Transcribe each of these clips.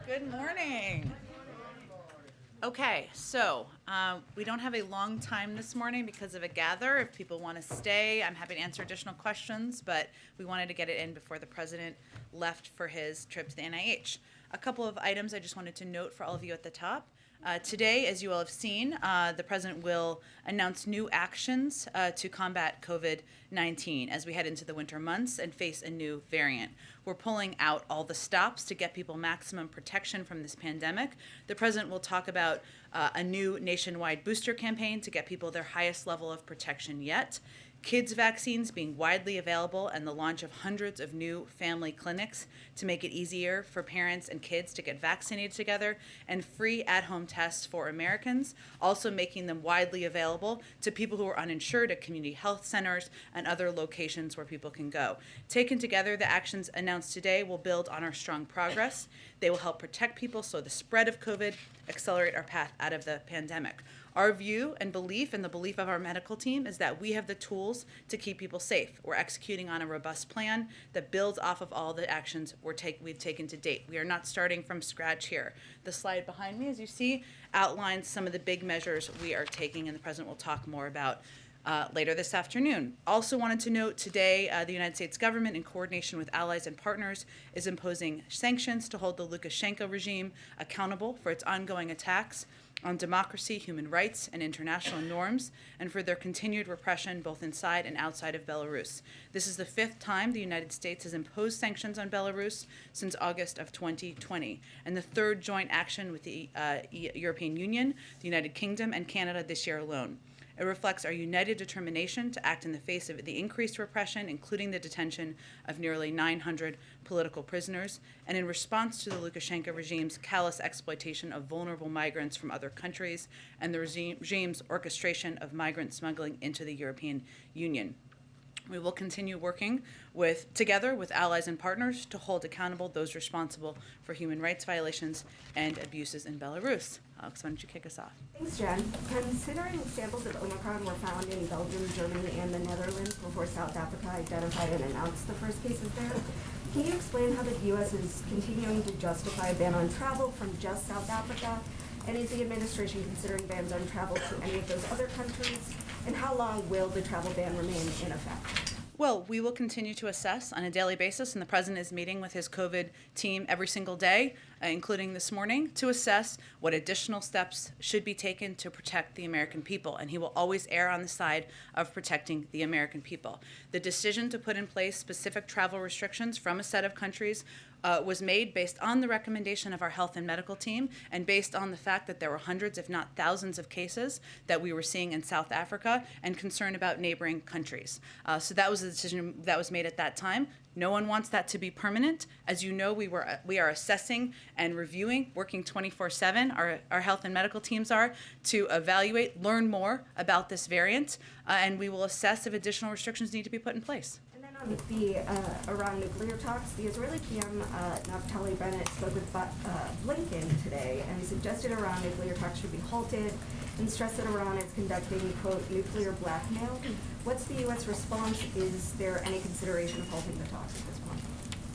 Good morning. Okay, so we don't have a long time this morning because of a gather. If people want to stay, I'm happy to answer additional questions, but we wanted to get it in before the president left for his trip to the NIH. A couple of items I just wanted to note for all of you at the top. Today, as you all have seen, the president will announce new actions to combat COVID-19 as we head into the winter months and face a new variant. We're pulling out all the stops to get people maximum protection from this pandemic. The president will talk about a new nationwide booster campaign to get people their highest level of protection yet. Kids vaccines being widely available and the launch of hundreds of new family clinics to make it easier for parents and kids to get vaccinated together, and free at-home tests for Americans, also making them widely available to people who are uninsured at community health centers and other locations where people can go. Taken together, the actions announced today will build on our strong progress. They will help protect people, slow the spread of COVID, accelerate our path out of the pandemic. Our view and belief, and the belief of our medical team, is that we have the tools to keep people safe. We're executing on a robust plan that builds off of all the actions we've taken to date. We are not starting from scratch here. The slide behind me, as you see, outlines some of the big measures we are taking, and the president will talk more about later this afternoon. Also wanted to note today, the United States government, in coordination with allies and partners, is imposing sanctions to hold the Lukashenko regime accountable for its ongoing attacks on democracy, human rights, and international norms, and for their continued repression both inside and outside of Belarus. This is the fifth time the United States has imposed sanctions on Belarus since August of 2020, and the third joint action with the European Union, the United Kingdom, and Canada this year alone. It reflects our united determination to act in the face of the increased repression, including the detention of nearly 900 political prisoners, and in response to the Lukashenko regime's callous exploitation of vulnerable migrants from other countries and the regime's orchestration of migrant smuggling into the European Union. We will continue working together with allies and partners to hold accountable those responsible for human rights violations and abuses in Belarus. Alex, why don't you kick us off? Thanks, Jen. Considering samples of Omicron were found in Belgium, Germany, and the Netherlands before South Africa identified and announced the first cases there, can you explain how the U.S. is continuing to justify a ban on travel from just South Africa? And is the administration considering bans on travel to any of those other countries? And how long will the travel ban remain in effect? Well, we will continue to assess on a daily basis, and the president is meeting with his COVID team every single day, including this morning, to assess what additional steps should be taken to protect the American people. And he will always err on the side of protecting the American people. The decision to put in place specific travel restrictions from a set of countries was made based on the recommendation of our health and medical team, and based on the fact that there were hundreds, if not thousands, of cases that we were seeing in South Africa, and concern about neighboring countries. So that was the decision that was made at that time. No one wants that to be permanent. As you know, we are assessing and reviewing, working 24/7. Our health and medical teams are to evaluate, learn more about this variant, and we will assess if additional restrictions need to be put in place. And then on the Iran nuclear talks, the Israeli PM Naftali Bennett spoke with Blinken today and suggested Iran nuclear talks should be halted and stressed that Iran is conducting, quote, nuclear blackmail. What's the U.S. response? Is there any consideration of halting the talks at this point?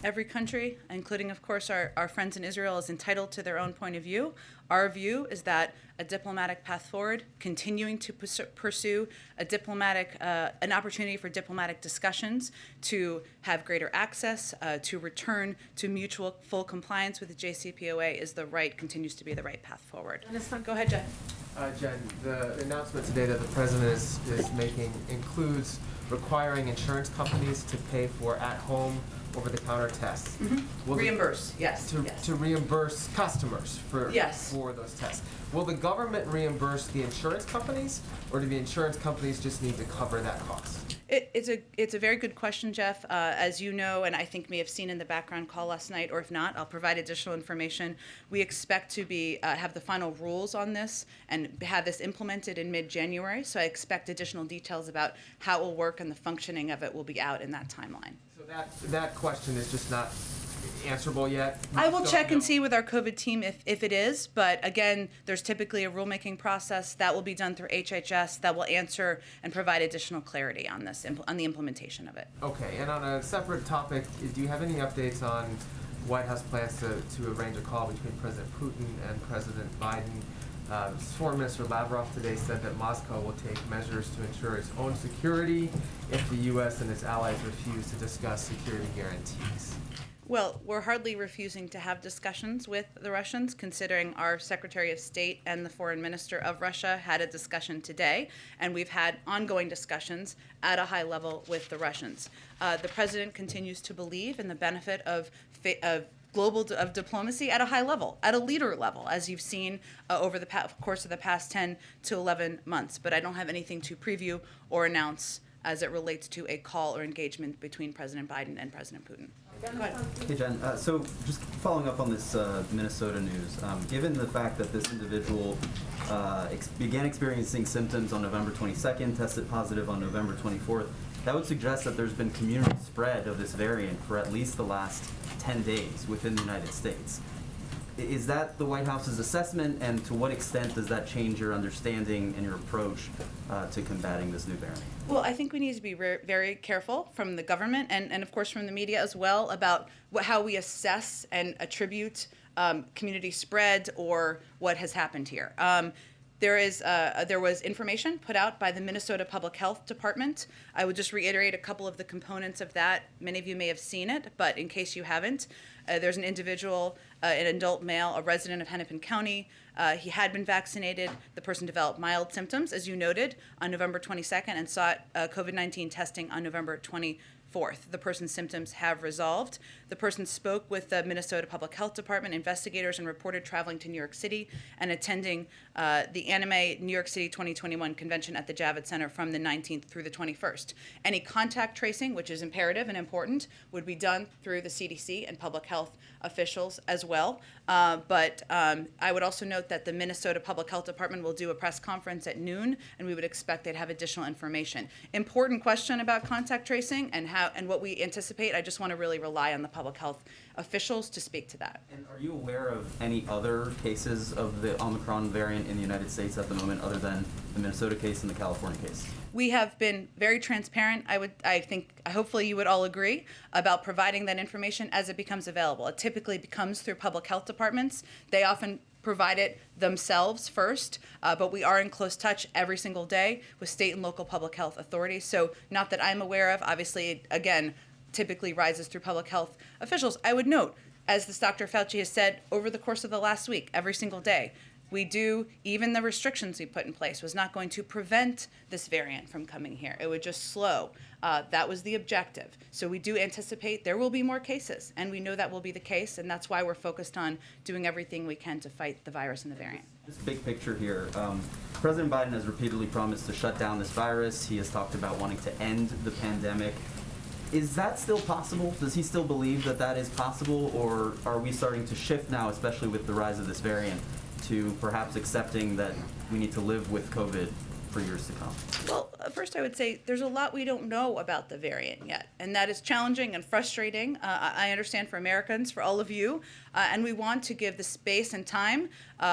Every country, including, of course, our friends in Israel, is entitled to their own point of view. Our view is that a diplomatic path forward, continuing to pursue an opportunity for diplomatic discussions to have greater access, to return to mutual full compliance with the JCPOA continues to be the right path forward. Go ahead, Jen. Jen, the announcement today that the president is making includes requiring insurance companies to pay for at-home over-the-counter tests. Mm-hmm. Reimburse, yes. To reimburse customers for those tests. Will the government reimburse the insurance companies, or do the insurance companies just need to cover that cost? It's a very good question, Jeff. As you know, and I think may have seen in the background call last night, or if not, I'll provide additional information. We expect to have the final rules on this and have this implemented in mid-January. So I expect additional details about how it will work and the functioning of it will be out in that timeline. So that question is just not answerable yet? I will check and see with our COVID team if it is, but again, there's typically a rulemaking process that will be done through HHS that will answer and provide additional clarity on this, on the implementation of it. Okay, and on a separate topic, do you have any updates on White House plans to arrange a call between President Putin and President Biden. Foreign Minister Lavrov today said that Moscow will take measures to ensure its own security if the U.S. and its allies refuse to discuss security guarantees. Well, we're hardly refusing to have discussions with the Russians, considering our Secretary of State and the Foreign Minister of Russia had a discussion today, and we've had ongoing discussions at a high level with the Russians. The President continues to believe in the benefit of diplomacy at a high level, at a leader level, as you've seen over the course of the past 10 to 11 months. But I don't have anything to preview or announce as it relates to a call or engagement between President Biden and President Putin. Go ahead. Hey, Jen. So just following up on this Minnesota news, given the fact that this individual began experiencing symptoms on November 22nd, tested positive on November 24th, that would suggest that there's been community spread of this variant for at least the last 10 days within the United States. Is that the White House's assessment, and to what extent does that change your understanding and your approach to combating this new variant? Well, I think we need to be very careful from the government and of course from the media as well about how we assess and attribute community spread or what has happened here. There was information put out by the Minnesota Public Health Department. I would just reiterate a couple of the components of that. Many of you may have seen it, but in case you haven't, there's an individual, an adult male, a resident of Hennepin County. He had been vaccinated. The person developed mild symptoms, as you noted, on November 22nd and sought COVID-19 testing on November 24th. The person's symptoms have resolved. The person spoke with the Minnesota Public Health Department investigators and reported traveling to New York City and attending the Anime New York City 2021 convention at the Javits Center from the 19th through the 21st. Any contact tracing, which is imperative and important, would be done through the CDC and public health officials as well. But I would also note that the Minnesota Public Health Department will do a press conference at noon, and we would expect they'd have additional information. Important question about contact tracing and what we anticipate. I just want to really rely on the public health officials to speak to that. And are you aware of any other cases of the Omicron variant in the United States at the moment, other than the Minnesota case and the California case? We have been very transparent. I think, hopefully you would all agree, about providing that information as it becomes available. It typically comes through public health departments. They often provide it themselves first, but we are in close touch every single day with state and local public health authorities. So not that I'm aware of, obviously, again, typically rises through public health officials. I would note, as this Dr. Fauci has said over the course of the last week, every single day, even the restrictions we put in place was not going to prevent this variant from coming here. It would just slow. That was the objective. So we do anticipate there will be more cases, and we know that will be the case, and that's why we're focused on doing everything we can to fight the virus and the variant. Just big picture here. President Biden has repeatedly promised to shut down this virus. He has talked about wanting to end the pandemic. Is that still possible? Does he still believe that that is possible, or are we starting to shift now, especially with the rise of this variant, to perhaps accepting that we need to live with COVID for years to come? Well, first I would say there's a lot we don't know about the variant yet, and that is challenging and frustrating. I understand for Americans, for all of you, and we want to give the space and time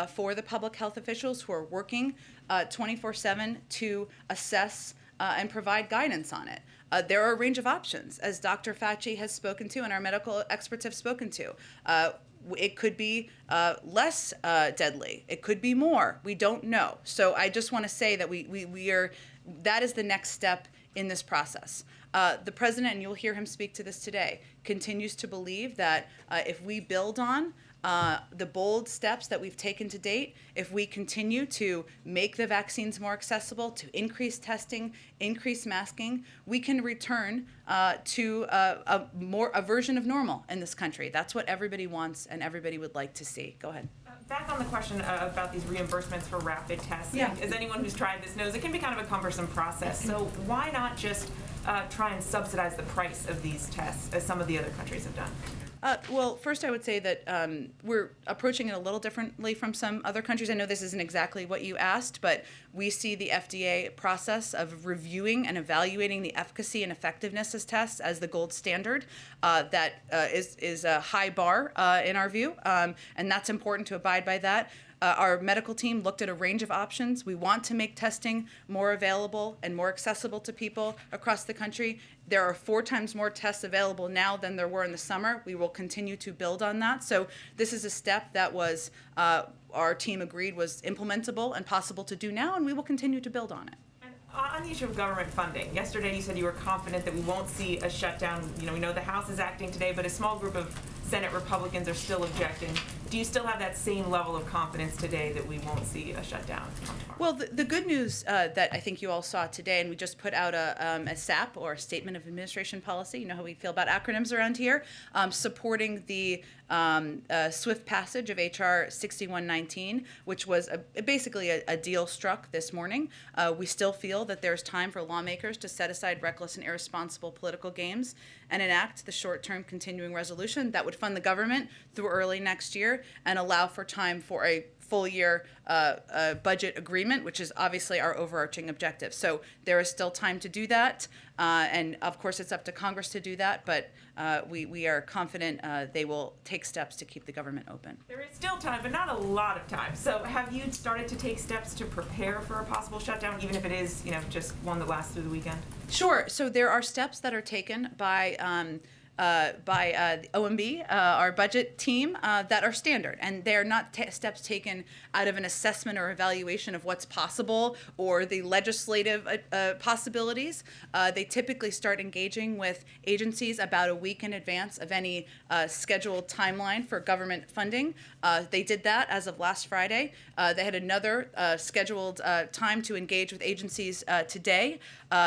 for the public health officials who are working 24/7 to assess and provide guidance on it. There are a range of options, as Dr. Fauci has spoken to and our medical experts have spoken to. It could be less deadly. It could be more. We don't know. So I just want to say that that is the next step in this process. The president, and you'll hear him speak to this today, continues to believe that if we build on the bold steps that we've taken to date, if we continue to make the vaccines more accessible, to increase testing, increase masking, we can return to a version of normal in this country. That's what everybody wants and everybody would like to see. Go ahead. Back on the question about these reimbursements for rapid testing, Yeah. as anyone who's tried this knows, it can be kind of a cumbersome process. So why not just try and subsidize the price of these tests, as some of the other countries have done? Well, first I would say that we're approaching it a little differently from some other countries. I know this isn't exactly what you asked, but we see the FDA process of reviewing and evaluating the efficacy and effectiveness of tests as the gold standard. That is a high bar in our view, and that's important to abide by that. Our medical team looked at a range of options. We want to make testing more available and more accessible to people across the country. There are 4 times more tests available now than there were in the summer. We will continue to build on that. So this is a step that was, our team agreed was implementable and possible to do now, and we will continue to build on it. And on the issue of government funding, yesterday you said you were confident that we won't see a shutdown. You know, we know the House is acting today, but a small group of Senate Republicans are still objecting. Do you still have that same level of confidence today that we won't see a shutdown come tomorrow? Well, the good news that I think you all saw today, and we just put out a SAP, or a Statement of Administration Policy, you know how we feel about acronyms around here, supporting the swift passage of H.R. 6119, which was basically a deal struck this morning. We still feel that there's time for lawmakers to set aside reckless and irresponsible political games and enact the short-term continuing resolution that would fund the government through early next year and allow for time for a full year budget agreement, which is obviously our overarching objective. So there is still time to do that. And of course, it's up to Congress to do that, but we are confident they will take steps to keep the government open. There is still time, but not a lot of time. So have you started to take steps to prepare for a possible shutdown, even if it is, you know, just one that lasts through the weekend? Sure. So there are steps that are taken by the OMB, our budget team, that are standard. And they are not steps taken out of an assessment or evaluation of what's possible or the legislative possibilities. They typically start engaging with agencies about a week in advance of any scheduled timeline for government funding. They did that as of last Friday. They had another scheduled time to engage with agencies today.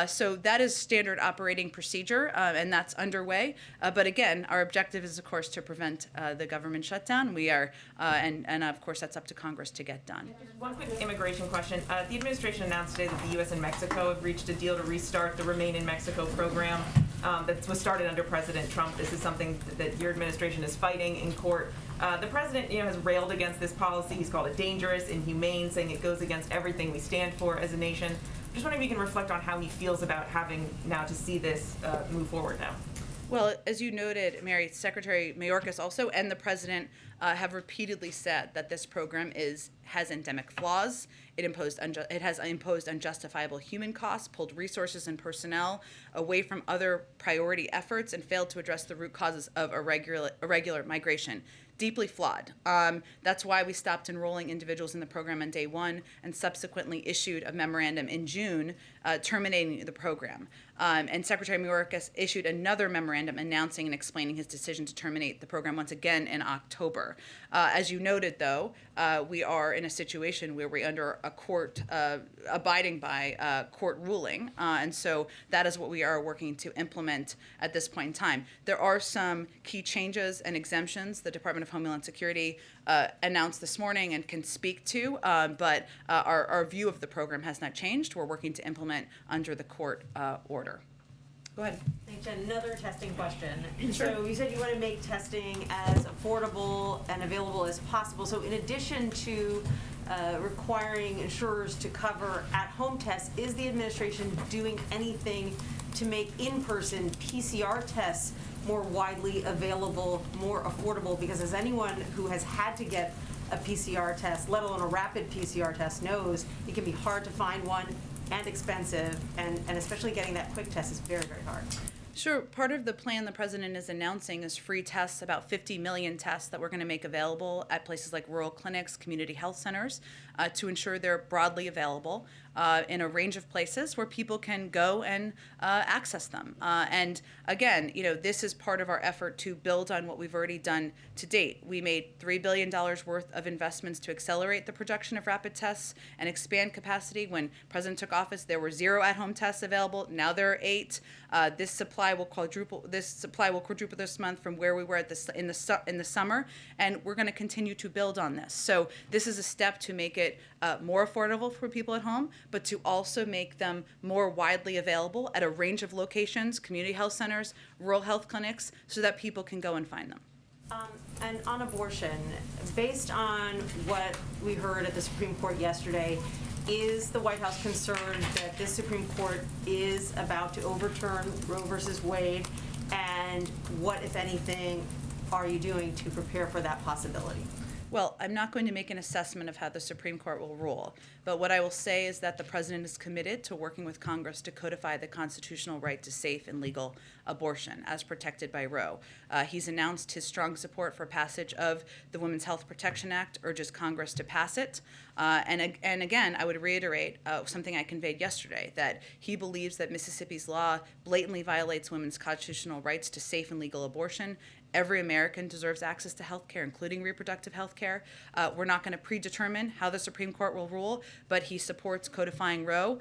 So that is standard operating procedure, and that's underway. But again, our objective is, of course, to prevent the government shutdown. We are, and of course, that's up to Congress to get done. Just one quick immigration question. The administration announced today that the U.S. and Mexico have reached a deal to restart the Remain in Mexico program that was started under President Trump. This is something that your administration is fighting in court. The president, has railed against this policy. He's called it dangerous, inhumane, saying it goes against everything we stand for as a nation. Just wondering if you can reflect on how he feels about having now to see this move forward now. Well, as you noted, Mary, Secretary Mayorkas also and the president have repeatedly said that this program has endemic flaws. It has imposed unjustifiable human costs, pulled resources and personnel away from other priority efforts, and failed to address the root causes of irregular migration. Deeply flawed. That's why we stopped enrolling individuals in the program on day one and subsequently issued a memorandum in June terminating the program. And Secretary Mayorkas issued another memorandum announcing and explaining his decision to terminate the program once again in October. As you noted, though, we are in a situation where we're under a court, abiding by court ruling, and so that is what we are working to implement at this point in time. There are some key changes and exemptions the Department of Homeland Security announced this morning and can speak to, but our view of the program has not changed. We're working to implement under the court order. Go ahead. Thanks, Jen. Another testing question. Sure. So you said you want to make testing as affordable and available as possible. So in addition to requiring insurers to cover at-home tests, is the administration doing anything to make in-person PCR tests more widely available, more affordable? Because as anyone who has had to get a PCR test, let alone a rapid PCR test, knows it can be hard to find one and expensive, and especially getting that quick test is very, very hard. Sure. Part of the plan the president is announcing is free tests, about 50 million tests that we're going to make available at places like rural clinics, community health centers, to ensure they're broadly available in a range of places where people can go and access them. And again, this is part of our effort to build on what we've already done to date. We made $3 billion worth of investments to accelerate the production of rapid tests and expand capacity. When President took office, there were 0 at-home tests available. Now there are 8. This supply will quadruple this month from where we were in the summer, and we're going to continue to build on this. So this is a step to make it more affordable for people at home, but to also make them more widely available at a range of locations, community health centers, rural health clinics, so that people can go and find them. And on abortion, based on what we heard at the Supreme Court yesterday, is the White House concerned that this Supreme Court is about to overturn Roe versus Wade? And what, if anything, are you doing to prepare for that possibility? Well, I'm not going to make an assessment of how the Supreme Court will rule, but what I will say is that the President is committed to working with Congress to codify the constitutional right to safe and legal abortion as protected by Roe. He's announced his strong support for passage of the Women's Health Protection Act, urges Congress to pass it. And again, I would reiterate something I conveyed yesterday, that he believes that Mississippi's law blatantly violates women's constitutional rights to safe and legal abortion. Every American deserves access to health care, including reproductive health care. We're not going to predetermine how the Supreme Court will rule, but he supports codifying Roe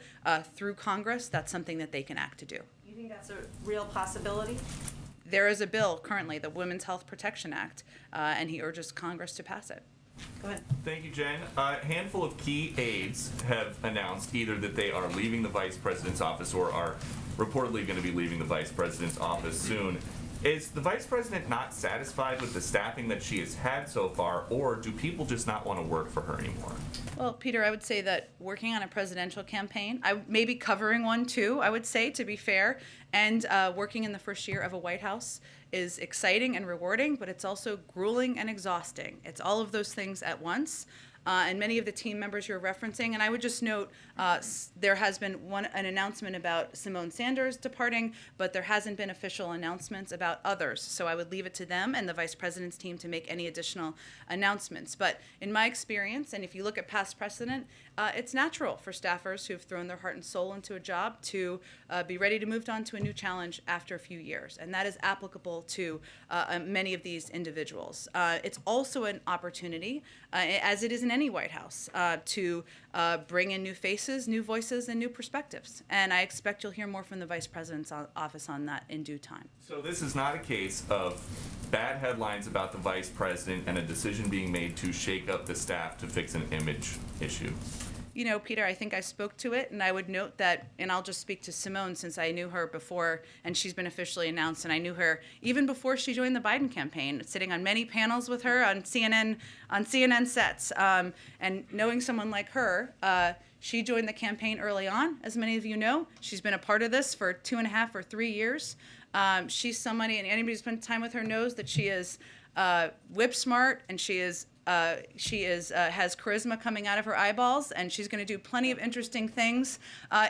through Congress. That's something that they can act to do. You think that's a real possibility? There is a bill currently, the Women's Health Protection Act, and he urges Congress to pass it. Go ahead. Thank you, Jen. A handful of key aides have announced either that they are leaving the vice president's office or are reportedly going to be leaving the vice president's office soon. Is the vice president not satisfied with the staffing that she has had so far, or do people just not want to work for her anymore? Well, Peter, I would say that working on a presidential campaign, I may be covering one too, I would say, to be fair, and working in the first year of a White House is exciting and rewarding, but it's also grueling and exhausting. It's all of those things at once. And many of the team members you're referencing. And I would just note there has been an announcement about Simone Sanders departing, but there hasn't been official announcements about others. So I would leave it to them and the vice president's team to make any additional announcements. But in my experience, and if you look at past precedent, it's natural for staffers who have thrown their heart and soul into a job to be ready to move on to a new challenge after a few years. And that is applicable to many of these individuals. It's also an opportunity, as it is in any White House, to bring in new faces, new voices, and new perspectives. And I expect you'll hear more from the Vice President's office on that in due time. So this is not a case of bad headlines about the vice president and a decision being made to shake up the staff to fix an image issue. You know, Peter, I think I spoke to it, and I would note that, and I'll just speak to Simone since I knew her before, and she's been officially announced, and I knew her even before she joined the Biden campaign, sitting on many panels with her on CNN sets, and knowing someone like her. She joined the campaign early on, as many of you know. She's been a part of this for 2.5 or 3 years. She's somebody, and anybody who's spent time with her knows that she is whip smart, and she has charisma coming out of her eyeballs, and she's going to do plenty of interesting things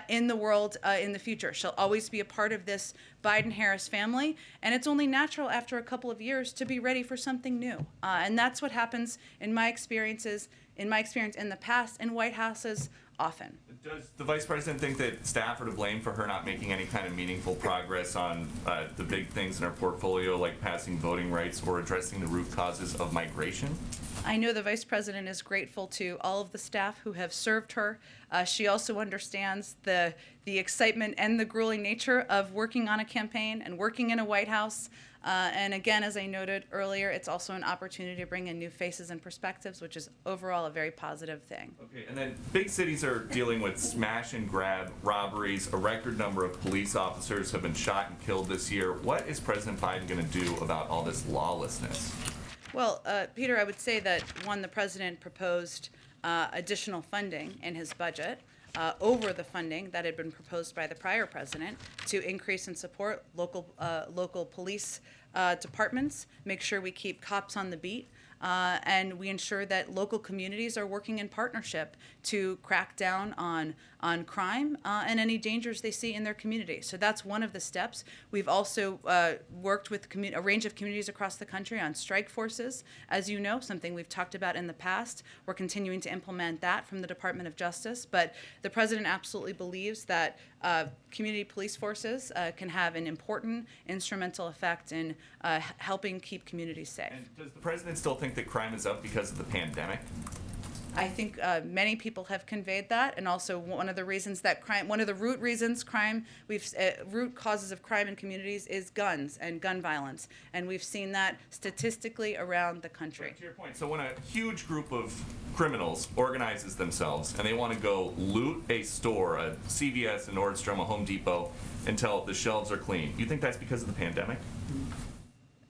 in the world in the future. She'll always be a part of this Biden-Harris family, and it's only natural after a couple of years to be ready for something new. And that's what happens in my experience in the past in White Houses often. Does the vice president think that staff are to blame for her not making any kind of meaningful progress on the big things in her portfolio, like passing voting rights or addressing the root causes of migration? I know the vice president is grateful to all of the staff who have served her. She also understands the excitement and the grueling nature of working on a campaign and working in a White House. And again, as I noted earlier, it's also an opportunity to bring in new faces and perspectives, which is overall a very positive thing. Okay, and then big cities are dealing with smash and grab robberies. A record number of police officers have been shot and killed this year. What is President Biden going to do about all this lawlessness? Well, Peter, I would say that, one, the president proposed additional funding in his budget over the funding that had been proposed by the prior president to increase and support local police departments, make sure we keep cops on the beat, and we ensure that local communities are working in partnership to crack down on crime and any dangers they see in their community. So that's one of the steps. We've also worked with a range of communities across the country on strike forces, as you know, something we've talked about in the past. We're continuing to implement that from the Department of Justice. But the president absolutely believes that community police forces can have an important instrumental effect in helping keep communities safe. And does the president still think that crime is up because of the pandemic? I think many people have conveyed that, and also one of the root causes of crime in communities is guns and gun violence, and we've seen that statistically around the country. Right, to your point, so when a huge group of criminals organizes themselves and they want to go loot a store, a CVS, a Nordstrom, a Home Depot, until the shelves are clean, you think that's because of the pandemic?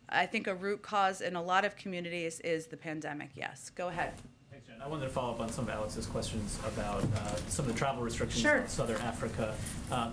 I think a root cause in a lot of communities is the pandemic, yes. Go ahead. Thanks, Jen. I wanted to follow up on some of Alex's questions about some of the travel restrictions Sure. in Southern Africa.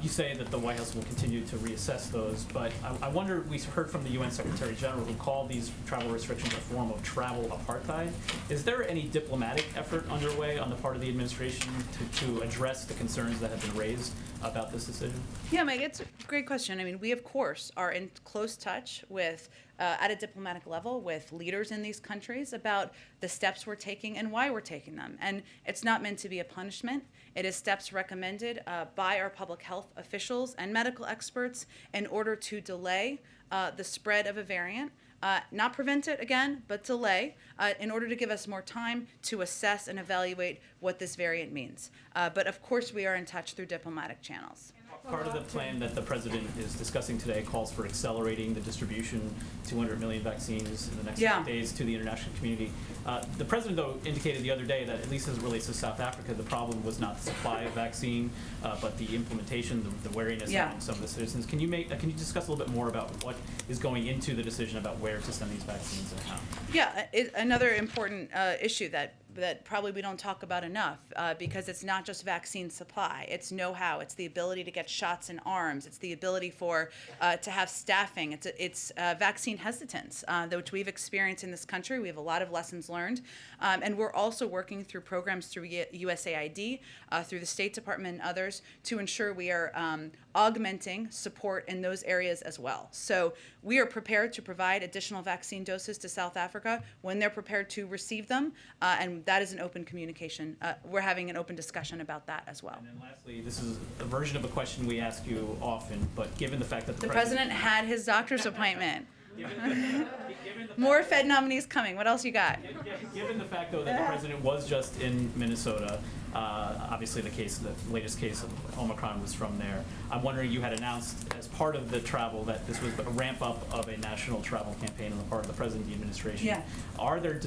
You say that the White House will continue to reassess those, but I wonder, we heard from the UN Secretary General who called these travel restrictions a form of travel apartheid. Is there any diplomatic effort underway on the part of the administration to address the concerns that have been raised about this decision? Yeah, Mike, it's a great question. I mean, we of course are in close touch with, at a diplomatic level, with leaders in these countries about the steps we're taking and why we're taking them. And it's not meant to be a punishment. It is steps recommended by our public health officials and medical experts in order to delay the spread of a variant. Not prevent it again, but delay, in order to give us more time to assess and evaluate what this variant means. But of course, we are in touch through diplomatic channels. Part of the plan that the president is discussing today calls for accelerating the distribution, 200 million vaccines in the next Yeah. 8 days to the international community. The president, though, indicated the other day that, at least as it relates to South Africa, the problem was not the supply of vaccine, but the implementation, the wariness Yeah. among some of the citizens. Can you discuss a little bit more about what is going into the decision about where to send these vaccines and how? Yeah, another important issue that probably we don't talk about enough, because it's not just vaccine supply. It's know-how. It's the ability to get shots in arms. It's the ability for to have staffing. It's vaccine hesitance, which we've experienced in this country. We have a lot of lessons learned, and we're also working through programs through USAID, through the State Department and others, to ensure we are augmenting support in those areas as well. So we are prepared to provide additional vaccine doses to South Africa when they're prepared to receive them, and that is an open communication. We're having an open discussion about that as well. And then lastly, this is a version of a question we ask you often, but given the fact that The president had his doctor's appointment. given the More Fed nominees coming. What else you got? Given the fact, though, that the president was just in Minnesota, obviously the latest case of Omicron was from there. I'm wondering, you had announced as part of the travel that this was a ramp up of a national travel campaign on the part of the president and the administration. Yeah. Are there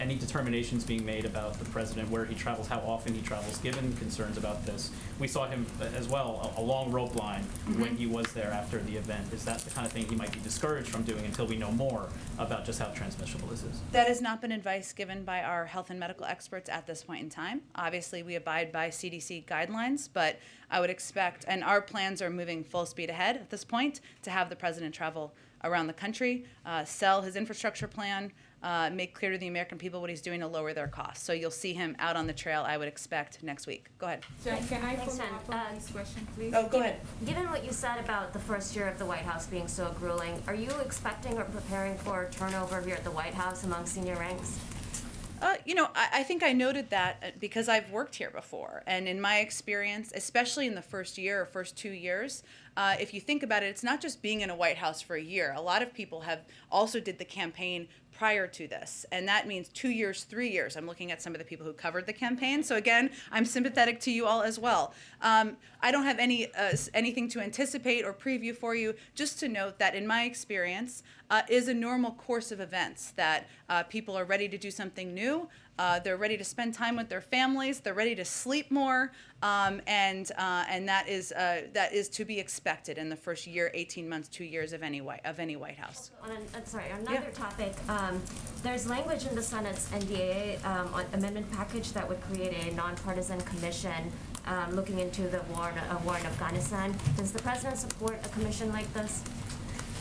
any determinations being made about the president, where he travels, how often he travels, given concerns about this? We saw him as well, a long rope line when he was there after the event. Is that the kind of thing he might be discouraged from doing until we know more about just how transmissible this is? That has not been advice given by our health and medical experts at this point in time. Obviously, we abide by CDC guidelines, but I would expect, and our plans are moving full speed ahead at this point, to have the president travel around the country, sell his infrastructure plan, make clear to the American people what he's doing to lower their costs. So you'll see him out on the trail, I would expect, next week. Go ahead. Can I Thanks, follow Jen. up on this question, please? Oh, go ahead. Given what you said about the first year of the White House being so grueling, are you expecting or preparing for turnover here at the White House among senior ranks? I think I noted that because I've worked here before. And in my experience, especially in the first year or first 2 years, if you think about it, it's not just being in a White House for a year. A lot of people have also did the campaign prior to this. And that means 2 years, 3 years. I'm looking at some of the people who covered the campaign. So again, I'm sympathetic to you all as well. I don't have anything to anticipate or preview for you, just to note that in my experience, is a normal course of events that people are ready to do something new. They're ready to spend time with their families. They're ready to sleep more, and that is to be expected in the first year, 18 months, 2 years of any White House. On another topic, there's language in the Senate's NDAA amendment package that would create a nonpartisan commission looking into the war in Afghanistan. Does the president support a commission like this?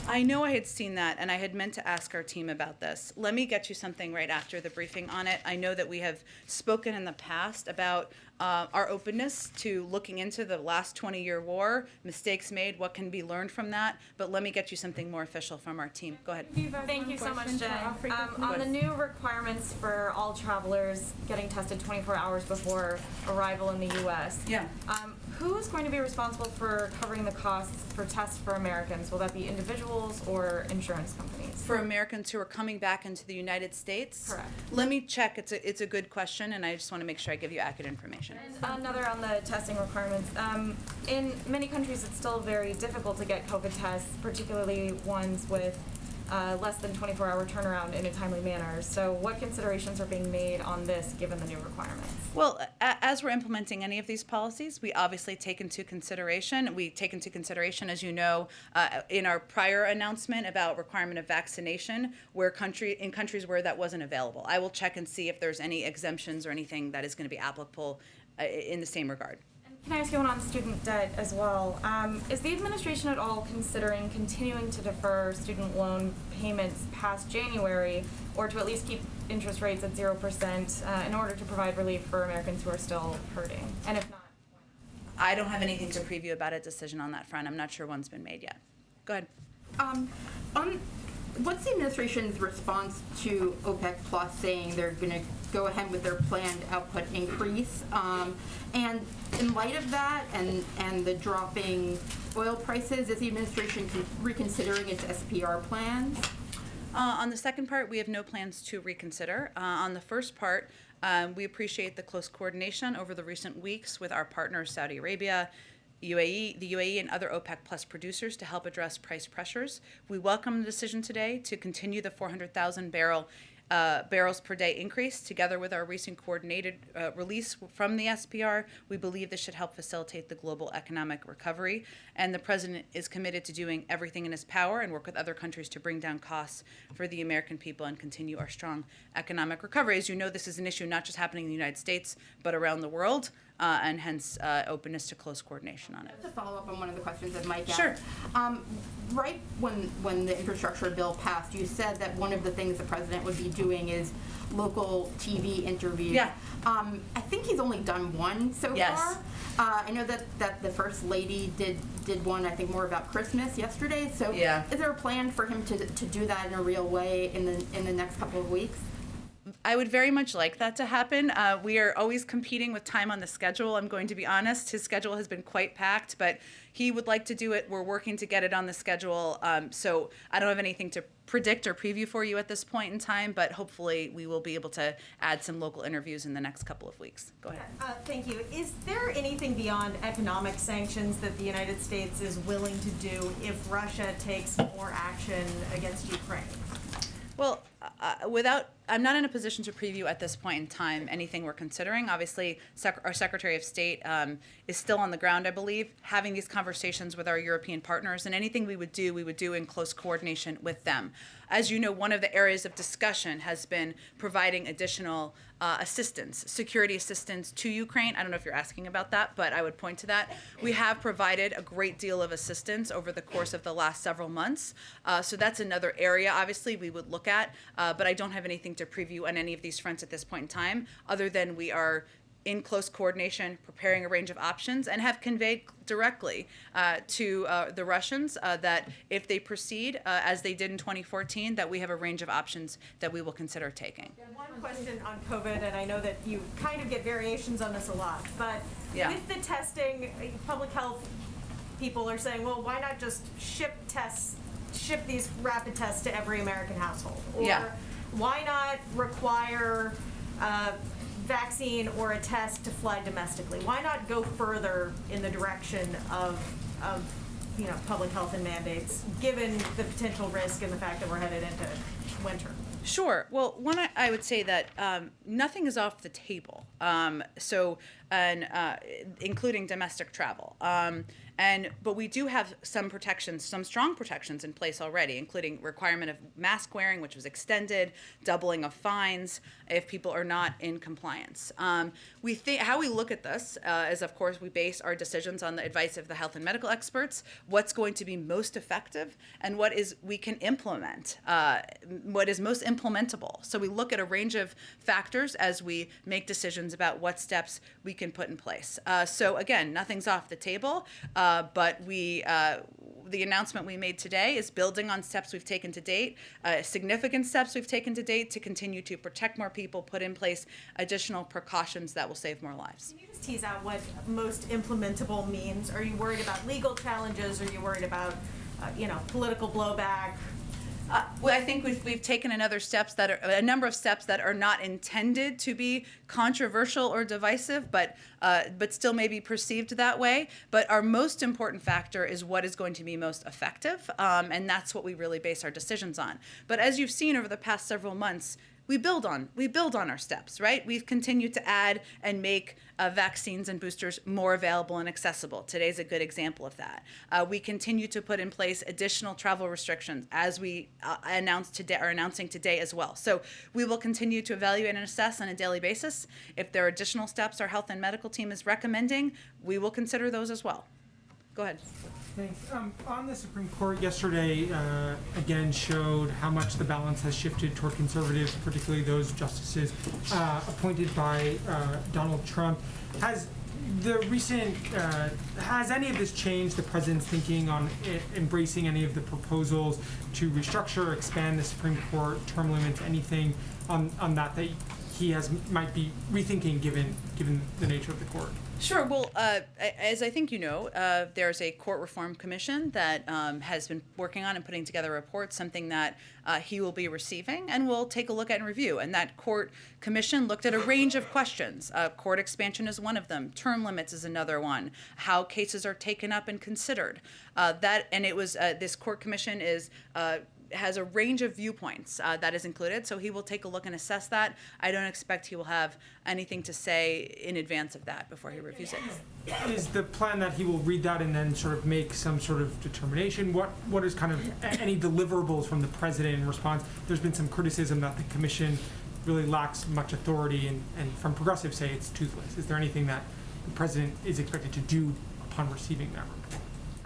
I know I had seen that, and I had meant to ask our team about this. Let me get you something right after the briefing on it. I know that we have spoken in the past about our openness to looking into the last 20-year war, mistakes made, what can be learned from that. But let me get you something more official from our team. Go ahead. Thank you so much, Jen. On the new requirements for all travelers getting tested 24 hours before arrival in the U.S., Yeah. who's going to be responsible for covering the costs for tests for Americans? Will that be individuals or insurance companies? For Americans who are coming back into the United States? Correct. Let me check. It's a good question, and I just want to make sure I give you accurate information. And another on the testing requirements. In many countries, it's still very difficult to get COVID tests, particularly ones with less than 24-hour turnaround in a timely manner. So what considerations are being made on this given the new requirements? Well, as we're implementing any of these policies, we obviously take into consideration, as you know, in our prior announcement about requirement of vaccination, in countries where that wasn't available. I will check and see if there's any exemptions or anything that is going to be applicable in the same regard. Can I ask you one on student debt as well? Is the administration at all considering continuing to defer student loan payments past January, or to at least keep interest rates at 0% in order to provide relief for Americans who are still hurting? And if not, I don't have anything to preview about a decision on that front. I'm not sure one's been made yet. Go ahead. What's the administration's response to OPEC Plus saying they're going to go ahead with their planned output increase? And in light of that and the dropping oil prices, is the administration reconsidering its SPR plans? On the second part, we have no plans to reconsider. On the first part, we appreciate the close coordination over the recent weeks with our partners, Saudi Arabia, the UAE, and other OPEC Plus producers to help address price pressures. We welcome the decision today to continue the 400,000 barrels per day increase. Together with our recent coordinated release from the SPR, we believe this should help facilitate the global economic recovery. And the president is committed to doing everything in his power and work with other countries to bring down costs for the American people and continue our strong economic recovery. As you know, this is an issue not just happening in the United States, but around the world. And hence openness to close coordination on it. To follow up on one of the questions that Mike asked. Sure. Right when the infrastructure bill passed, you said that one of the things the president would be doing is local TV interviews. Yeah. I think he's only done one so Yes. far. I know that the First Lady did one, I think, more about Christmas yesterday. So Yeah. is there a plan for him to do that in a real way in the next couple of weeks? I would very much like that to happen. We are always competing with time on the schedule. I'm going to be honest. His schedule has been quite packed, but he would like to do it. We're working to get it on the schedule. So I don't have anything to predict or preview for you at this point in time, but hopefully we will be able to add some local interviews in the next couple of weeks. Go ahead. Thank you. Is there anything beyond economic sanctions that the United States is willing to do if Russia takes more action against Ukraine? Well, I'm not in a position to preview at this point in time anything we're considering. Obviously, our Secretary of State is still on the ground, I believe, having these conversations with our European partners, and anything we would do in close coordination with them. As you know, one of the areas of discussion has been providing additional assistance, security assistance to Ukraine. I don't know if you're asking about that, but I would point to that. We have provided a great deal of assistance over the course of the last several months. So that's another area, obviously, we would look at, but I don't have anything to preview on any of these fronts at this point in time, other than we are in close coordination, preparing a range of options, and have conveyed directly to the Russians that if they proceed, as they did in 2014, that we have a range of options that we will consider taking. One question on COVID, and I know that you kind of get variations on this a lot, but Yeah. with the testing, public health people are saying, well, why not just ship these rapid tests to every American household? Or Yeah. why not require vaccine or a test to fly domestically? Why not go further in the direction of public health and mandates, given the potential risk and the fact that we're headed into winter? Sure. Well, one, I would say that nothing is off the table. Including domestic travel. But we do have some protections, some strong protections in place already, including requirement of mask wearing, which was extended, doubling of fines if people are not in compliance. How we look at this is, of course, we base our decisions on the advice of the health and medical experts, what's going to be most effective, and what we can implement, what is most implementable. So we look at a range of factors as we make decisions about what steps we can put in place. So again, nothing's off the table, but the announcement we made today is building on steps we've taken to date, significant steps we've taken to date to continue to protect more people, put in place additional precautions that will save more lives. Can you just tease out what most implementable means? Are you worried about legal challenges? Are you worried about, political blowback? Well, I think we've taken a number of steps that are not intended to be controversial or divisive, but still may be perceived that way. But our most important factor is what is going to be most effective, and that's what we really base our decisions on. But as you've seen over the past several months, we build on our steps, right? We've continued to add and make vaccines and boosters more available and accessible. Today's a good example of that. We continue to put in place additional travel restrictions as we announcing today as well. So we will continue to evaluate and assess on a daily basis. If there are additional steps our health and medical team is recommending, we will consider those as well. Go ahead. Thanks. On the Supreme Court yesterday, again showed how much the balance has shifted toward conservatives, particularly those justices appointed by Donald Trump. Has any of this changed the president's thinking on embracing any of the proposals to restructure, expand the Supreme Court, term limits, anything on that he might be rethinking given the nature of the court? Sure. Well, as I think you know, there's a court reform commission that has been working on and putting together a report, something that he will be receiving and will take a look at and review. And that court commission looked at a range of questions. Court expansion is one of them. Term limits is another one. How cases are taken up and considered. This court commission has a range of viewpoints that is included, so he will take a look and assess that. I don't expect he will have anything to say in advance of that before he reviews it. Is the plan that he will read that and then sort of make some sort of determination? What is kind of any deliverables from the president in response? There's been some criticism that the commission really lacks much authority, and from progressives say it's toothless. Is there anything that the president is expected to do upon receiving that report?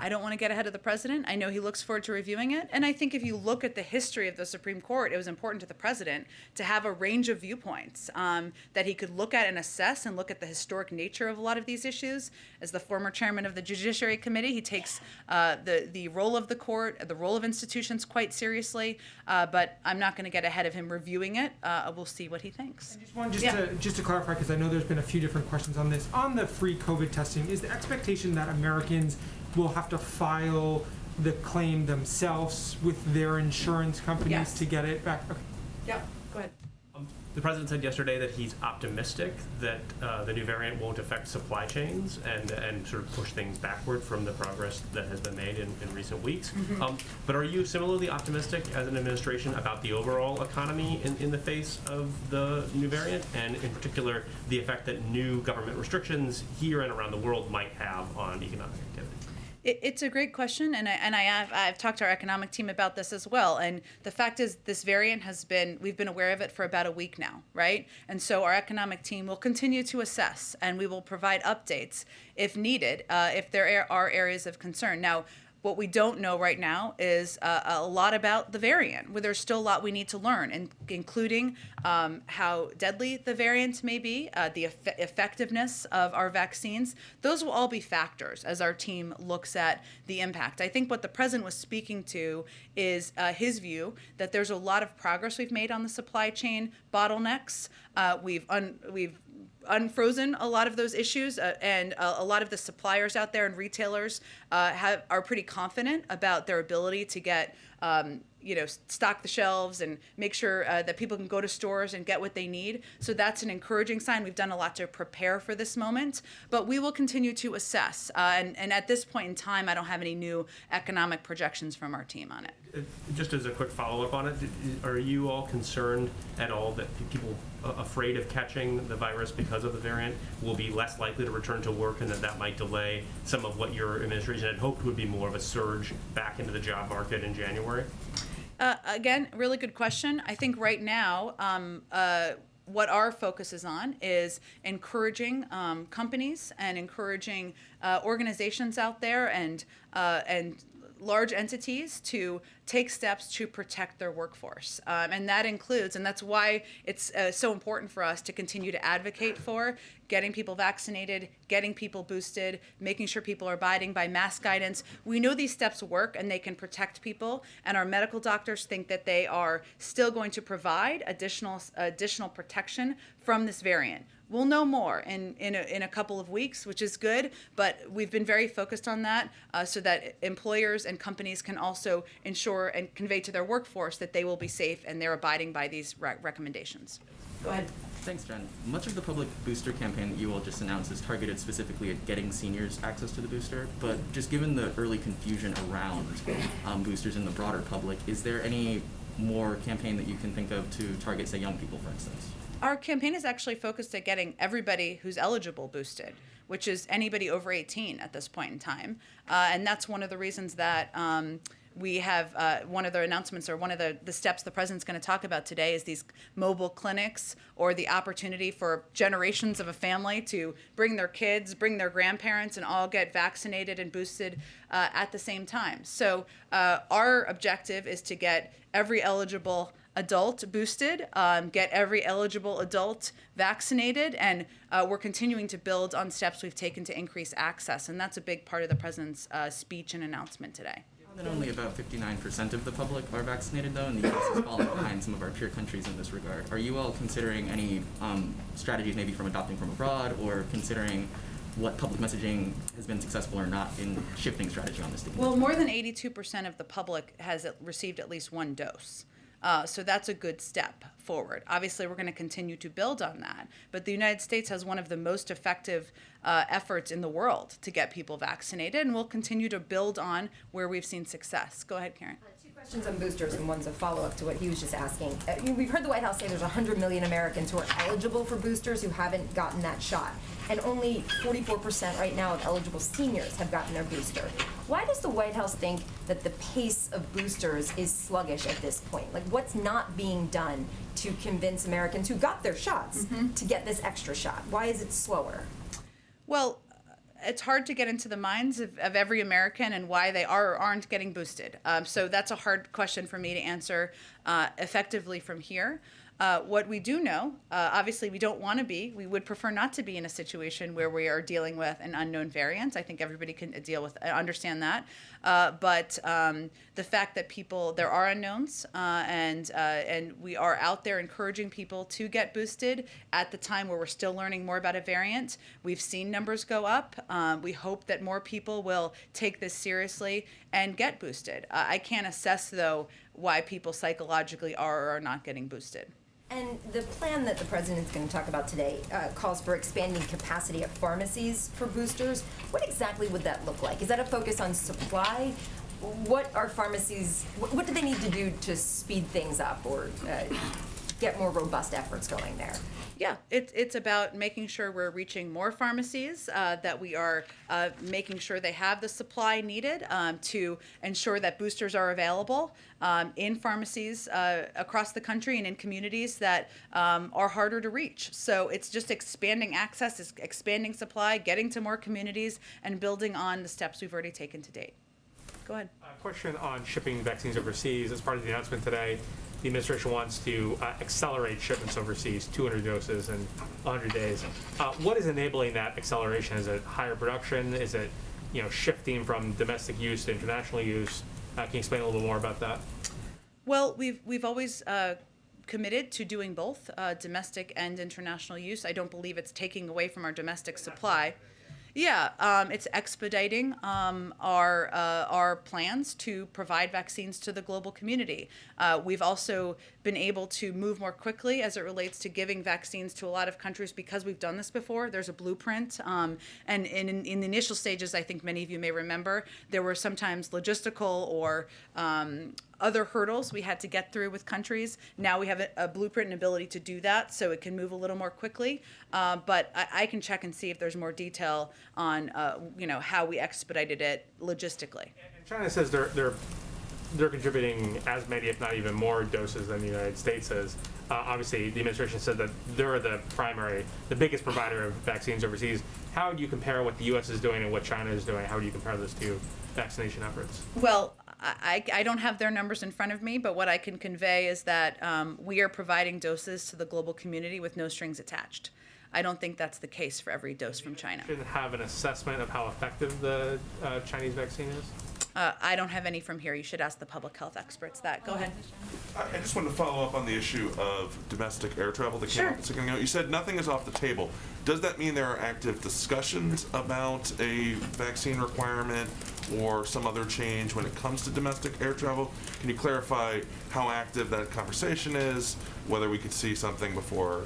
I don't want to get ahead of the president. I know he looks forward to reviewing it. And I think if you look at the history of the Supreme Court, it was important to the president to have a range of viewpoints that he could look at and assess and look at the historic nature of a lot of these issues. As the former chairman of the Judiciary Committee, he takes the role of the court, the role of institutions quite seriously. But I'm not going to get ahead of him reviewing it. We'll see what he thinks. Just to clarify, because I know there's been a few different questions on this. On the free COVID testing, is the expectation that Americans will have to file the claim themselves with their insurance companies to get it back? Okay. Yeah, go ahead. The president said yesterday that he's optimistic that the new variant won't affect supply chains and sort of push things backward from the progress that has been made in recent weeks. Mm-hmm. But are you similarly optimistic as an administration about the overall economy in the face of the new variant, and in particular the effect that new government restrictions here and around the world might have on economic activity? It's a great question, and I've talked to our economic team about this as well. And the fact is, this variant we've been aware of it for about a week now, right? And so our economic team will continue to assess, and we will provide updates if needed, if there are areas of concern. Now, what we don't know right now is a lot about the variant, where there's still a lot we need to learn, including how deadly the variant may be, the effectiveness of our vaccines. Those will all be factors as our team looks at the impact. I think what the president was speaking to is his view that there's a lot of progress we've made on the supply chain bottlenecks. We've unfrozen a lot of those issues, and a lot of the suppliers out there and retailers are pretty confident about their ability to get stock the shelves and make sure that people can go to stores and get what they need. So that's an encouraging sign. We've done a lot to prepare for this moment, but we will continue to assess. And at this point in time, I don't have any new economic projections from our team on it. Just as a quick follow-up on it, are you all concerned at all that people afraid of catching the virus because of the variant will be less likely to return to work, and that might delay some of what your administration had hoped would be more of a surge back into the job market in January? Again, really good question. I think right now, what our focus is on is encouraging companies and encouraging organizations out there and large entities to take steps to protect their workforce. And that includes, and that's why it's so important for us to continue to advocate for getting people vaccinated, getting people boosted, making sure people are abiding by mask guidance. We know these steps work and they can protect people, and our medical doctors think that they are still going to provide additional protection from this variant. we'll know more in a couple of weeks, which is good, but we've been very focused on that so that employers and companies can also ensure and convey to their workforce that they will be safe and they're abiding by these recommendations. Go ahead. Thanks, Jen. Much of the public booster campaign that you all just announced is targeted specifically at getting seniors access to the booster, but just given the early confusion around boosters in the broader public, is there any more campaign that you can think of to target, say, young people, for instance? Our campaign is actually focused at getting everybody who's eligible boosted, which is anybody over 18 at this point in time. And that's one of the reasons that we have one of the announcements or one of the steps the president's going to talk about today is these mobile clinics, or the opportunity for generations of a family to bring their kids, bring their grandparents, and all get vaccinated and boosted at the same time. So our objective is to get every eligible adult boosted, get every eligible adult vaccinated, and we're continuing to build on steps we've taken to increase access, and that's a big part of the president's speech and announcement today. And only about 59% of the public are vaccinated, though, and the U.S. is falling behind some of our peer countries in this regard. Are you all considering any strategies maybe from adopting from abroad, or considering what public messaging has been successful or not in shifting strategy on this? Well, more than 82% of the public has received at least one dose. So that's a good step forward. Obviously, we're going to continue to build on that. But the United States has one of the most effective efforts in the world to get people vaccinated, and we'll continue to build on where we've seen success. Go ahead, Karen. Two questions on boosters, and one's a follow-up to what he was just asking. We've heard the White House say there's 100 million Americans who are eligible for boosters who haven't gotten that shot, and only 44% right now of eligible seniors have gotten their booster. Why does the White House think that the pace of boosters is sluggish at this point? Like, what's not being done to convince Americans who got their shots to get this extra shot? Why is it slower? Well, it's hard to get into the minds of every American and why they are or aren't getting boosted. So that's a hard question for me to answer effectively from here. What we do know, obviously we don't want to be, we would prefer not to be in a situation where we are dealing with an unknown variant. I think everybody can understand that. But the fact that there are unknowns, and we are out there encouraging people to get boosted at the time where we're still learning more about a variant. We've seen numbers go up. We hope that more people will take this seriously and get boosted. I can't assess, though, why people psychologically are or are not getting boosted. And the plan that the president's going to talk about today calls for expanding capacity at pharmacies for boosters. What exactly would that look like? Is that a focus on supply? What are pharmacies, what do they need to do to speed things up or get more robust efforts going there? Yeah, it's about making sure we're reaching more pharmacies, that we are making sure they have the supply needed to ensure that boosters are available in pharmacies across the country and in communities that are harder to reach. So it's just expanding access, it's expanding supply, getting to more communities, and building on the steps we've already taken to date. Go ahead. A question on shipping vaccines overseas. As part of the announcement today, the administration wants to accelerate shipments overseas, 200 doses in 100 days. What is enabling that acceleration? Is it higher production? Is it, shifting from domestic use to international use? Can you explain a little bit more about that? Well, we've always committed to doing both domestic and international use. I don't believe it's taking away from our domestic supply. Yeah, it's expediting our plans to provide vaccines to the global community. We've also been able to move more quickly as it relates to giving vaccines to a lot of countries because we've done this before. There's a blueprint. And in the initial stages, I think many of you may remember, there were sometimes logistical or other hurdles we had to get through with countries. Now we have a blueprint and ability to do that, so it can move a little more quickly. But I can check and see if there's more detail on how we expedited it logistically. And China says they're contributing as many, if not even more, doses than the United States is. Obviously, the administration said that they're the biggest provider of vaccines overseas. How do you compare what the U.S. is doing and what China is doing? How do you compare those two vaccination efforts? Well, I don't have their numbers in front of me, but what I can convey is that we are providing doses to the global community with no strings attached. I don't think that's the case for every dose from China. Should have an assessment of how effective the Chinese vaccine is? I don't have any from here. You should ask the public health experts that. Go ahead. I just wanted to follow up on the issue of domestic air travel that came Sure. up a second ago. You said nothing is off the table. Does that mean there are active discussions about a vaccine requirement or some other change when it comes to domestic air travel? Can you clarify how active that conversation is, whether we could see something before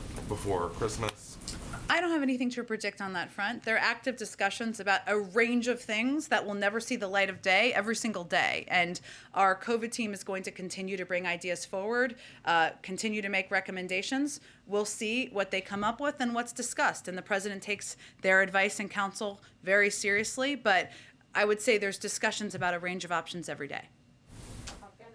Christmas? I don't have anything to predict on that front. There are active discussions about a range of things that will never see the light of day every single day. And our COVID team is going to continue to bring ideas forward, continue to make recommendations. We'll see what they come up with and what's discussed. And the president takes their advice and counsel very seriously. But I would say there's discussions about a range of options every day.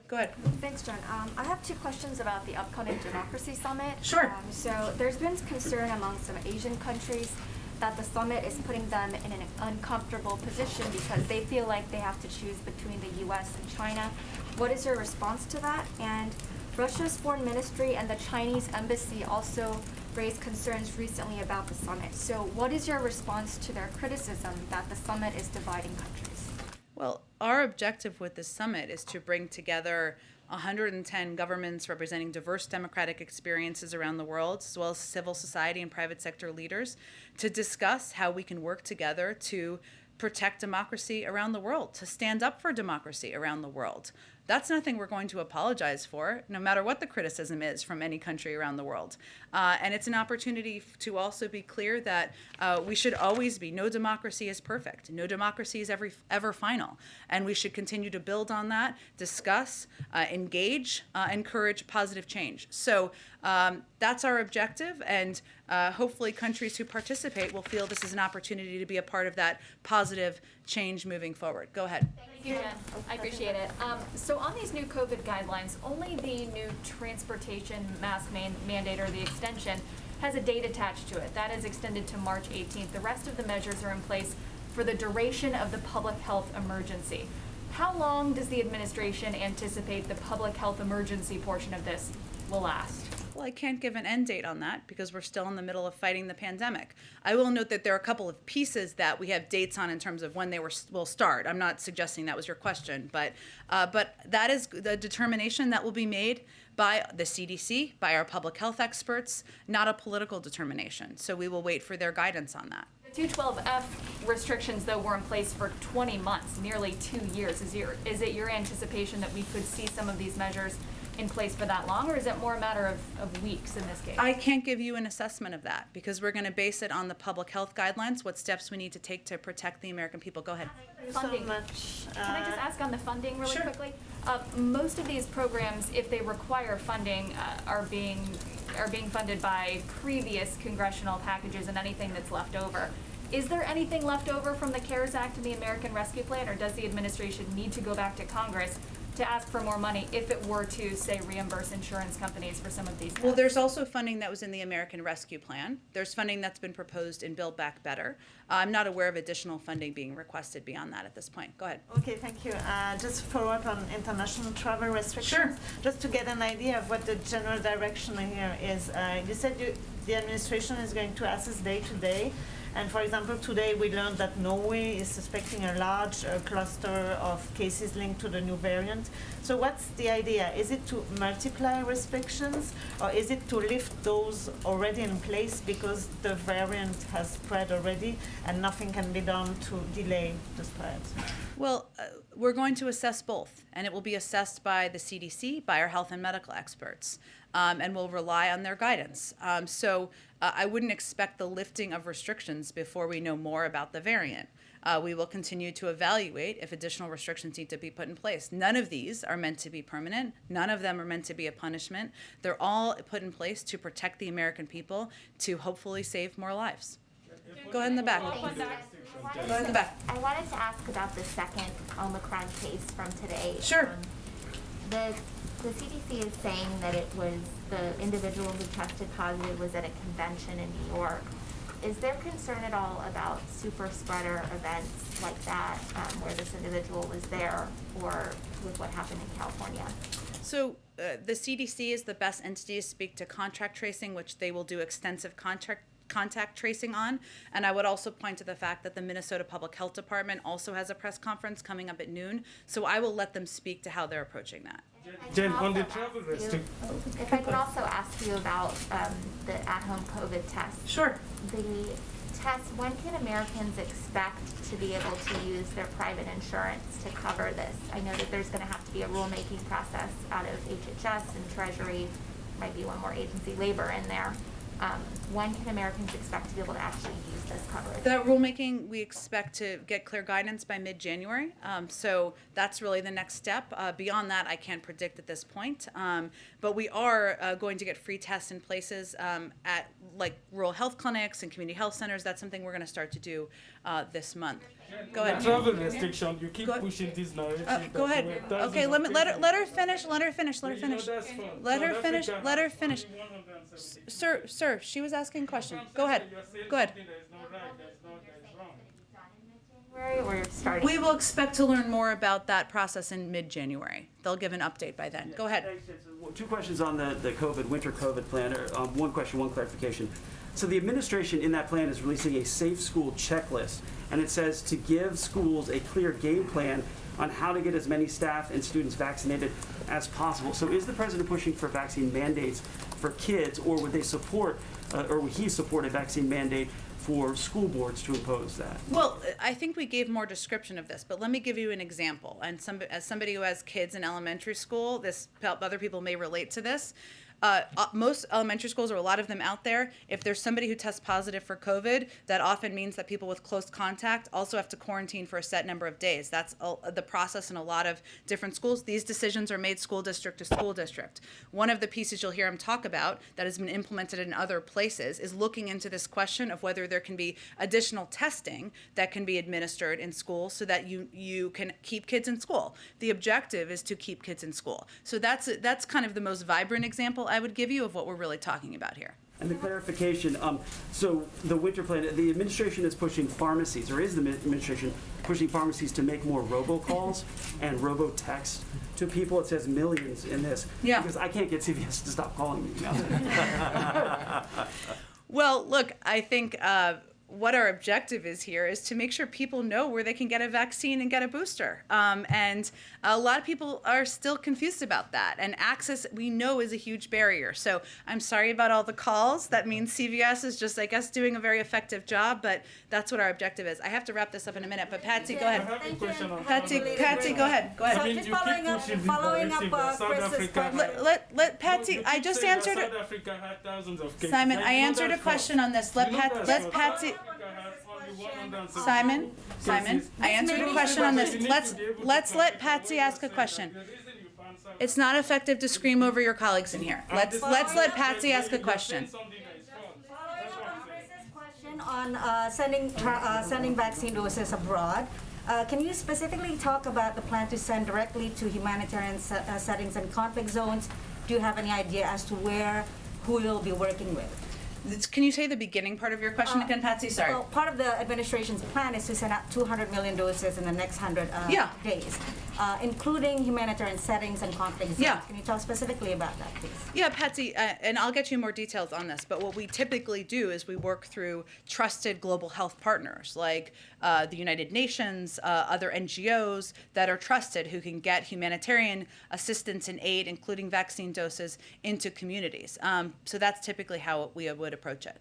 Go ahead. Thanks, Jen. I have two questions about the upcoming Democracy Summit. Sure. So there's been concern among some Asian countries that the summit is putting them in an uncomfortable position because they feel like they have to choose between the U.S. and China. What is your response to that? And Russia's foreign ministry and the Chinese embassy also raised concerns recently about the summit. So what is your response to their criticism that the summit is dividing countries? Well, our objective with this summit is to bring together 110 governments representing diverse democratic experiences around the world, as well as civil society and private sector leaders, to discuss how we can work together to protect democracy around the world, to stand up for democracy around the world. That's nothing we're going to apologize for, no matter what the criticism is from any country around the world. And it's an opportunity to also be clear that we should always be, no democracy is perfect. No democracy is ever final. And we should continue to build on that, discuss, engage, encourage positive change. So that's our objective, and hopefully countries who participate will feel this is an opportunity to be a part of that positive change moving forward. Go ahead. Thank you, Jen. I appreciate it. So on these new COVID guidelines, only the new transportation mask mandate or the extension has a date attached to it. That is extended to March 18th. The rest of the measures are in place for the duration of the public health emergency. How long does the administration anticipate the public health emergency portion of this will last? Well, I can't give an end date on that because we're still in the middle of fighting the pandemic. I will note that there are a couple of pieces that we have dates on in terms of when they will start. I'm not suggesting that was your question, but that is the determination that will be made by the CDC, by our public health experts, not a political determination. So we will wait for their guidance on that. The 212F restrictions, though, were in place for 20 months, nearly 2 years. Is it your anticipation that we could see some of these measures in place for that long, or is it more a matter of weeks in this case? I can't give you an assessment of that because we're going to base it on the public health guidelines, what steps we need to take to protect the American people. Go ahead. Funding. Can I just ask on the funding really quickly? Most of these programs, if they require funding, are being funded by previous congressional packages and anything that's left over. Is there anything left over from the CARES Act and the American Rescue Plan, or does the administration need to go back to Congress to ask for more money if it were to, say, reimburse insurance companies for some of these tests? Well, there's also funding that was in the American Rescue Plan. There's funding that's been proposed in Build Back Better. I'm not aware of additional funding being requested beyond that at this point. Go ahead. Okay, thank you. Just follow up on international travel restrictions. Sure. Just to get an idea of what the general direction here is. You said the administration is going to assess day to day. And for example, today we learned that Norway is suspecting a large cluster of cases linked to the new variant. So what's the idea? Is it to multiply restrictions, or is it to lift those already in place because the variant has spread already and nothing can be done to delay the spread? Well, we're going to assess both, and it will be assessed by the CDC, by our health and medical experts, and we'll rely on their guidance. So I wouldn't expect the lifting of restrictions before we know more about the variant. We will continue to evaluate if additional restrictions need to be put in place. None of these are meant to be permanent. None of them are meant to be a punishment. They're all put in place to protect the American people, to hopefully save more lives. Go ahead in the back. Go ahead in the back. I wanted to ask about the second Omicron case from today. Sure. The CDC is saying that it was the individual who tested positive was at a convention in New York. Is there concern at all about super spreader events like that, where this individual was there, or with what happened in California? So the CDC is the best entity to speak to contact tracing, which they will do extensive contact contact tracing on. And I would also point to the fact that the Minnesota Public Health Department also has a press conference coming up at noon. So I will let them speak to how they're approaching that. Jen, on the travel restriction. If I could also ask you about the at-home COVID test. Sure. The test, when can Americans expect to be able to use their private insurance to cover this? I know that there's going to have to be a rulemaking process out of HHS and Treasury, might be one more agency, labor in there. When can Americans expect to be able to actually use this coverage? That rulemaking, we expect to get clear guidance by mid-January. So that's really the next step. Beyond that, I can't predict at this point. But we are going to get free tests in places at like rural health clinics and community health centers. That's something we're going to start to do this month. Go ahead. Travel restriction, you keep pushing this narrative. Go ahead. Okay, let her finish. Let her finish. Let her finish. Let her finish. Let her finish. Sir, she was asking a question. Go ahead. Go ahead. We will expect to learn more about that process in mid-January. They'll give an update by then. Go ahead. Two questions on the winter COVID plan. One question, one clarification. So the administration in that plan is releasing a safe school checklist, and it says to give schools a clear game plan on how to get as many staff and students vaccinated as possible. So is the president pushing for vaccine mandates for kids, or would they support, or would he support a vaccine mandate for school boards to impose that? Well, I think we gave more description of this, but let me give you an example. And as somebody who has kids in elementary school, other people may relate to this. Most elementary schools, or a lot of them out there, if there's somebody who tests positive for COVID, that often means that people with close contact also have to quarantine for a set number of days. That's the process in a lot of different schools. These decisions are made school district to school district. One of the pieces you'll hear him talk about that has been implemented in other places is looking into this question of whether there can be additional testing that can be administered in schools so that you can keep kids in school. The objective is to keep kids in school. So that's kind of the most vibrant example I would give you of what we're really talking about here. And the clarification, so the winter plan, the administration is pushing pharmacies, or is the administration pushing pharmacies to make more robocalls and robo-text to people? It says millions in this. Yeah. Because I can't get CVS to stop calling me. Well, look, I think what our objective is here is to make sure people know where they can get a vaccine and get a booster. And a lot of people are still confused about that. And access, we know, is a huge barrier. So I'm sorry about all the calls. That means CVS is just, I guess, doing a very effective job, but that's what our objective is. I have to wrap this up in a minute, but Patsy, go ahead. Patsy, go ahead. Go ahead. So just following up Chris's question. Let Patsy, I just answered it. Simon, I answered a question on this. Let Patsy. Simon, I answered a question on this. Let's let Patsy ask a question. It's not effective to scream over your colleagues in here. Let's let Patsy ask a question. On sending vaccine doses abroad. Can you specifically talk about the plan to send directly to humanitarian settings and conflict zones? Do you have any idea as to who you'll be working with? Can you say the beginning part of your question again, Patsy? Sorry. Well, part of the administration's plan is to send out 200 million doses in the next 100 days, including humanitarian settings and conflict zones. Yeah. Can you talk specifically about that, please? Yeah, Patsy, and I'll get you more details on this, but what we typically do is we work through trusted global health partners like the United Nations, other NGOs that are trusted who can get humanitarian assistance and aid, including vaccine doses, into communities. So that's typically how we would approach it.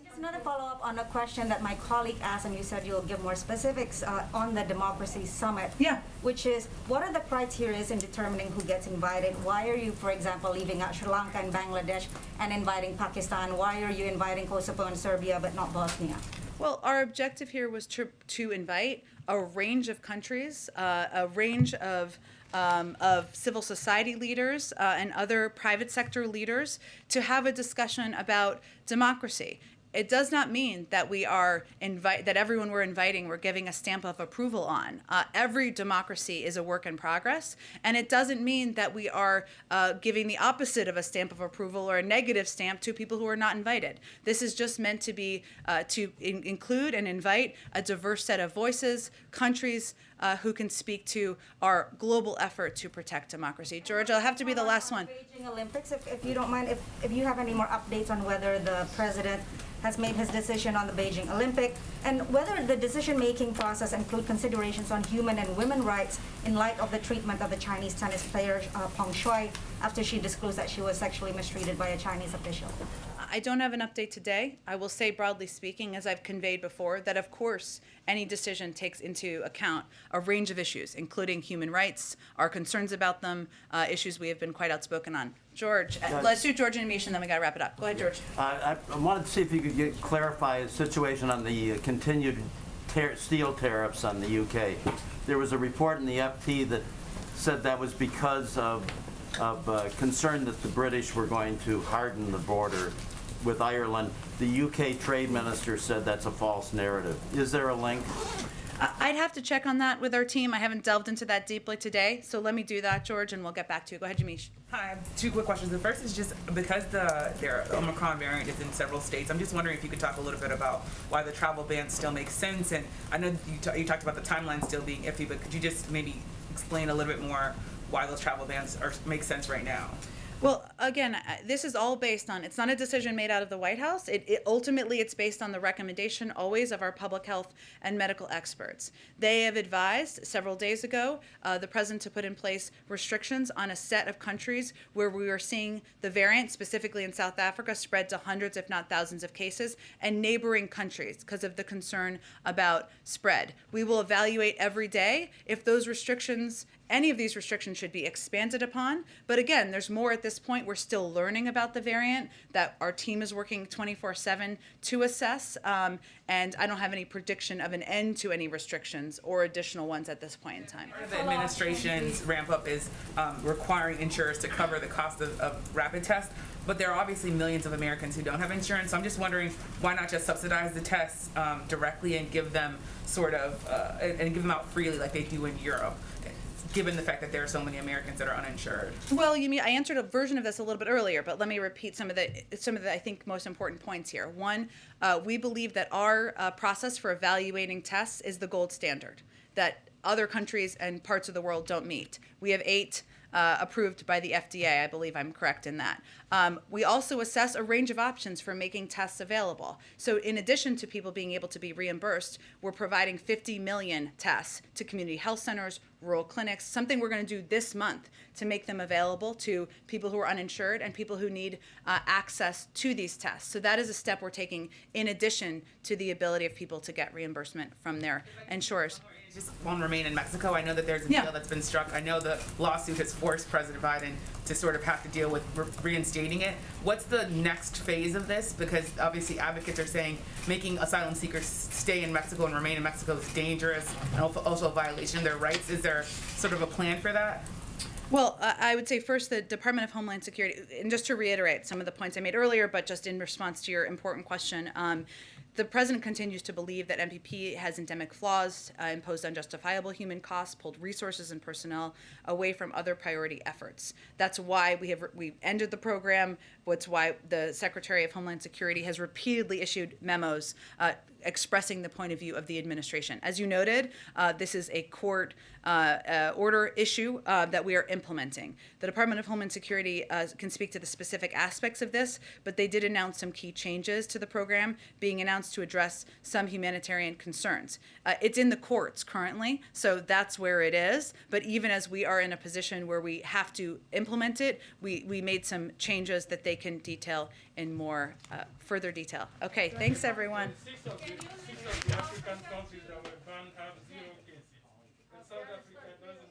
Just another follow-up on a question that my colleague asked, and you said you'll give more specifics on the Democracy Summit. Yeah. Which is, what are the criteria in determining who gets invited? Why are you, for example, leaving out Sri Lanka and Bangladesh and inviting Pakistan? Why are you inviting Kosovo and Serbia but not Bosnia? Well, our objective here was to invite a range of countries, a range of civil society leaders and other private sector leaders to have a discussion about democracy. It does not mean that that everyone we're inviting we're giving a stamp of approval on. Every democracy is a work in progress, and it doesn't mean that we are giving the opposite of a stamp of approval or a negative stamp to people who are not invited. This is just meant to be include and invite a diverse set of voices, countries, who can speak to our global effort to protect democracy. George, I'll have to be the last one. Beijing Olympics, if you don't mind, if you have any more updates on whether the president has made his decision on the Beijing Olympic, and whether the decision-making process include considerations on human and women rights in light of the treatment of the Chinese tennis player Peng Shuai after she disclosed that she was sexually mistreated by a Chinese official. I don't have an update today. I will say, broadly speaking, as I've conveyed before, that of course any decision takes into account a range of issues, including human rights, our concerns about them, issues we have been quite outspoken on. George, let's do George and Amish, and then we got to wrap it up. Go ahead, George. I wanted to see if you could clarify the situation on the continued steel tariffs on the UK. There was a report in the FT that said that was because of concern that the British were going to harden the border with Ireland. The UK trade minister said that's a false narrative. Is there a link? I'd have to check on that with our team. I haven't delved into that deeply today, so let me do that, George, and we'll get back to you. Go ahead, Jamish. Hi, I have two quick questions. The first is just because their Omicron variant is in several states, I'm just wondering if you could talk a little bit about why the travel ban still makes sense. And I know you talked about the timeline still being iffy, but could you just maybe explain a little bit more why those travel bans make sense right now? Well, again, this is all based on, it's not a decision made out of the White House. Ultimately, it's based on the recommendation always of our public health and medical experts. They have advised several days ago the president to put in place restrictions on a set of countries where we are seeing the variant, specifically in South Africa, spread to hundreds, if not thousands of cases, and neighboring countries because of the concern about spread. We will evaluate every day if those restrictions, any of these restrictions should be expanded upon. But again, there's more at this point. We're still learning about the variant that our team is working 24/7 to assess. And I don't have any prediction of an end to any restrictions or additional ones at this point in time. Part of the administration's ramp up is requiring insurers to cover the cost of rapid tests. But there are obviously millions of Americans who don't have insurance. So I'm just wondering why not just subsidize the tests directly and give them and give them out freely like they do in Europe, given the fact that there are so many Americans that are uninsured. Well, I answered a version of this a little bit earlier, but let me repeat some of the I think most important points here. One, we believe that our process for evaluating tests is the gold standard that other countries and parts of the world don't meet. We have 8 approved by the FDA. I believe I'm correct in that. We also assess a range of options for making tests available. So in addition to people being able to be reimbursed, we're providing 50 million tests to community health centers, rural clinics, something we're going to do this month to make them available to people who are uninsured and people who need access to these tests. So that is a step we're taking in addition to the ability of people to get reimbursement from their insurers. Just won't remain in Mexico. I know that there's a deal that's been struck. I know the lawsuit has forced President Biden to sort of have to deal with reinstating it. What's the next phase of this? Because obviously advocates are saying making asylum seekers stay in Mexico and remain in Mexico is dangerous and also a violation of their rights. Is there sort of a plan for that? Well, I would say first the Department of Homeland Security, and just to reiterate some of the points I made earlier, but just in response to your important question, the president continues to believe that MPP has endemic flaws, imposed unjustifiable human costs, pulled resources and personnel away from other priority efforts. That's why we ended the program. That's why the Secretary of Homeland Security has repeatedly issued memos expressing the point of view of the administration. As you noted, this is a court order issue that we are implementing. The Department of Homeland Security can speak to the specific aspects of this, but they did announce some key changes to the program being announced to address some humanitarian concerns. It's in the courts currently, so that's where it is. But even as we are in a position where we have to implement it, we made some changes that they can detail in more further detail. Okay, thanks everyone. 6 of the African countries that were banned have 0 cases. In South Africa, it doesn't